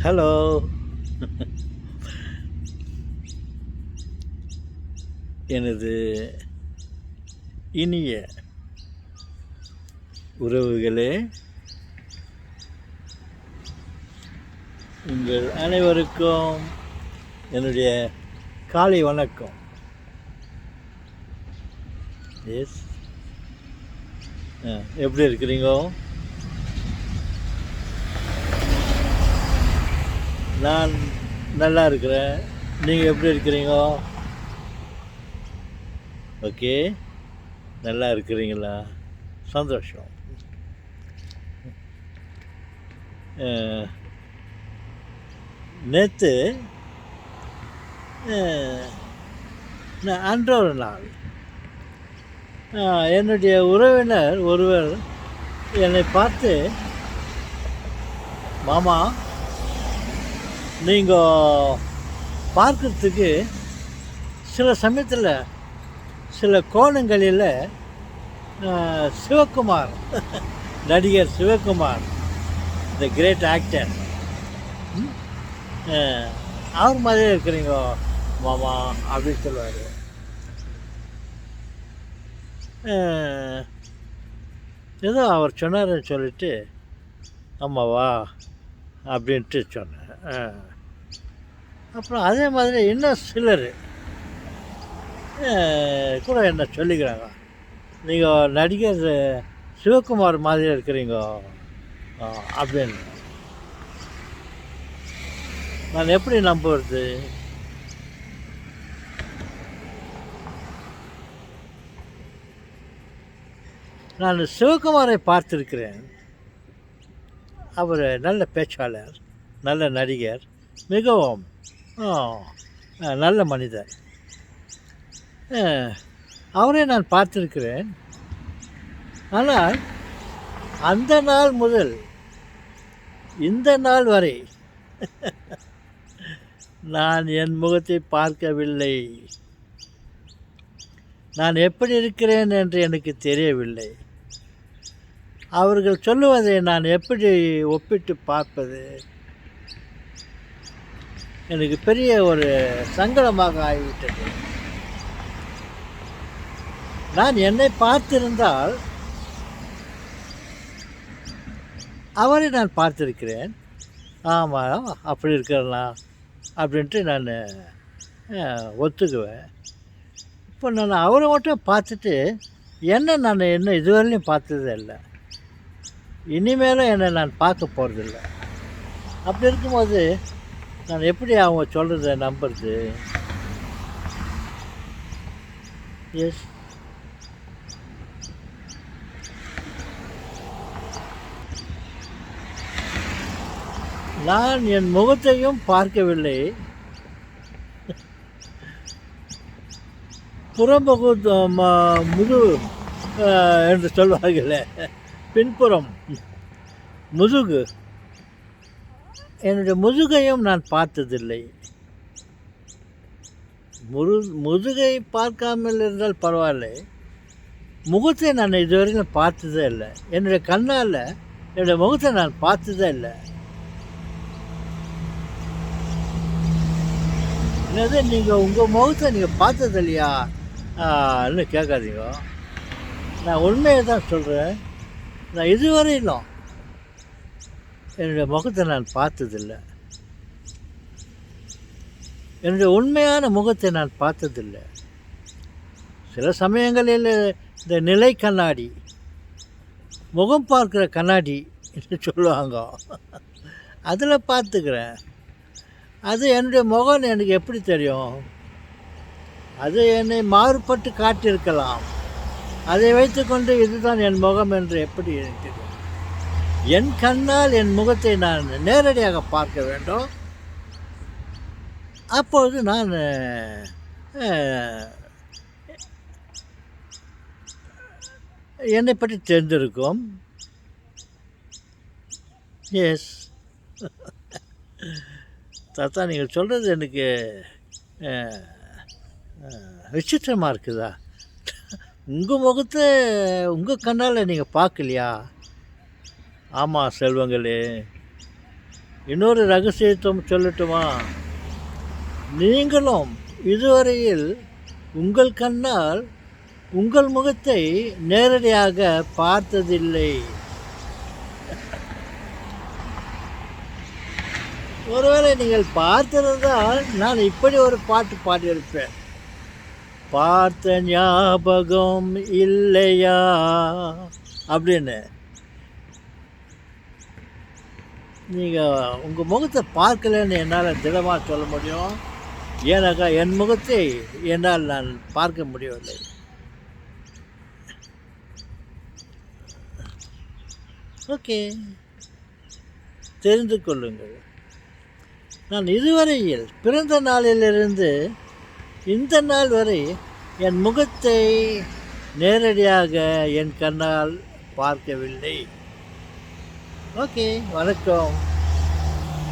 Hello. எனது இனிய உறவுகளே, உங்கள் அனைவருக்கும் என்னுடைய காலை வணக்கம். எஸ், எப்படி இருக்கிறீங்க? நான் நல்லா இருக்கிறேன். நீங்கள் எப்படி இருக்கிறீங்க? ஓகே, நல்லா இருக்கிறீங்களா? சந்தோஷம். நேற்று அன்றொரு நாள் என்னுடைய உறவினர் ஒருவர் என்னை பார்த்து, மாமா, நீங்கள் பார்க்கறதுக்கு சில சமயத்தில் சில கோணங்களில் சிவகுமார், நடிகர் சிவகுமார், த கிரேட் ஆக்டர், அவர் மாதிரியே இருக்கிறீங்க மாமா அப்படின்னு சொல்லுவார். ஏதோ அவர் சொன்னார்ன்னு சொல்லிட்டு ஆமாவா அப்படின்ட்டு சொன்னேன். அப்புறம் அதே மாதிரி இன்னும் சிலர் கூட என்ன சொல்லிக்கிறாங்க, நீங்கள் நடிகர் சிவகுமார் மாதிரி இருக்கிறீங்க அப்படின்னு. நான் எப்படி நம்புறது? நான் சிவகுமாரை பார்த்துருக்கிறேன். அவர் நல்ல பேச்சாளர், நல்ல நடிகர், மிகவும் நல்ல மனிதர். அவரை நான் பார்த்துருக்கிறேன். ஆனால் அந்த நாள் முதல் இந்த நாள் வரை நான் என் முகத்தை பார்க்கவில்லை. நான் எப்படி இருக்கிறேன் என்று எனக்கு தெரியவில்லை. அவர்கள் சொல்லுவதை நான் எப்படி ஒப்பிட்டு பார்ப்பது? எனக்கு பெரிய ஒரு சங்கடமாக ஆகிவிட்டது. நான் என்னை பார்த்திருந்தால் அவரை நான் பார்த்துருக்கிறேன். ஆமாம், அப்படி இருக்கிறலாம் அப்படின்ட்டு நான் ஒத்துக்குவேன். இப்போ நான் அவரை மட்டும் பார்த்துட்டு நான் என்ன இதுவரையிலும் பார்த்ததே இல்லை. இனிமேலும் என்னை நான் பார்க்க போகிறதில்ல. அப்படி இருக்கும்போது நான் எப்படி அவங்க சொல்கிறத நம்புறது? எஸ், நான் என் முகத்தையும் பார்க்கவில்லை. புறமுகு முது என்று சொல்வார்களே, பின்புறம் முதுகு, என்னுடைய முதுகையும் நான் பார்த்ததில்லை. முதுகை பார்க்காமல் இருந்தால் பரவாயில்லை, முகத்தை நான் இதுவரைக்கும் பார்த்ததே இல்லை. என்னுடைய கண்ணால் என்னுடைய முகத்தை நான் பார்த்ததே இல்லை. என்னது, நீங்கள் உங்கள் முகத்தை நீங்கள் பார்த்தது இல்லையா இன்னும் கேட்காதீங்க. நான் உண்மையை தான் சொல்கிறேன். நான் இதுவரையிலும் என்னுடைய முகத்தை நான் பார்த்ததில்லை. என்னுடைய உண்மையான முகத்தை நான் பார்த்ததில்லை. சில சமயங்களில் இந்த நிலை கண்ணாடி, முகம் பார்க்குற கண்ணாடி என்று சொல்லுவாங்க, அதில் பார்த்துக்கிறேன். அது என்னுடைய முகம் எனக்கு எப்படி தெரியும்? அது என்னை மாறுபட்டு காட்டியிருக்கலாம். அதை வைத்துக்கொண்டு இதுதான் என் முகம் என்று எப்படி எனக்கு தெரியும்? என் கண்ணால் என் முகத்தை நான் நேரடியாக பார்க்க வேண்டும். அப்பொழுது நான் என்னை பற்றி தெரிந்திருக்கும். எஸ் தாத்தா, நீங்கள் சொல்கிறது எனக்கு விசித்திரமாக இருக்குதா? உங்கள் முகத்தை உங்கள் கண்ணால் நீங்கள் பார்க்கலையா? ஆமாம் செல்வங்களே, இன்னொரு ரகசியத்துவம் சொல்லட்டுமா? நீங்களும் இதுவரையில் உங்கள் கண்ணால் உங்கள் முகத்தை நேரடியாக பார்த்ததில்லை. ஒருவேளை நீங்கள் பார்த்திருந்தால் நான் இப்படி ஒரு பாட்டு பாடியிருப்பேன். பார்த்த ஞாபகம் இல்லையா அப்படின்னு. நீங்கள் உங்கள் முகத்தை பார்க்கலன்னு என்னால் திடமாக சொல்ல முடியும். ஏன்னாக்கா என் முகத்தை என்னால் நான் பார்க்க முடியவில்லை. ஓகே, தெரிந்து கொள்ளுங்கள். நான் இதுவரையில் பிறந்த நாளிலிருந்து இந்த நாள் வரை என் முகத்தை நேரடியாக என் கண்ணால் பார்க்கவில்லை. ஓகே, வணக்கம்.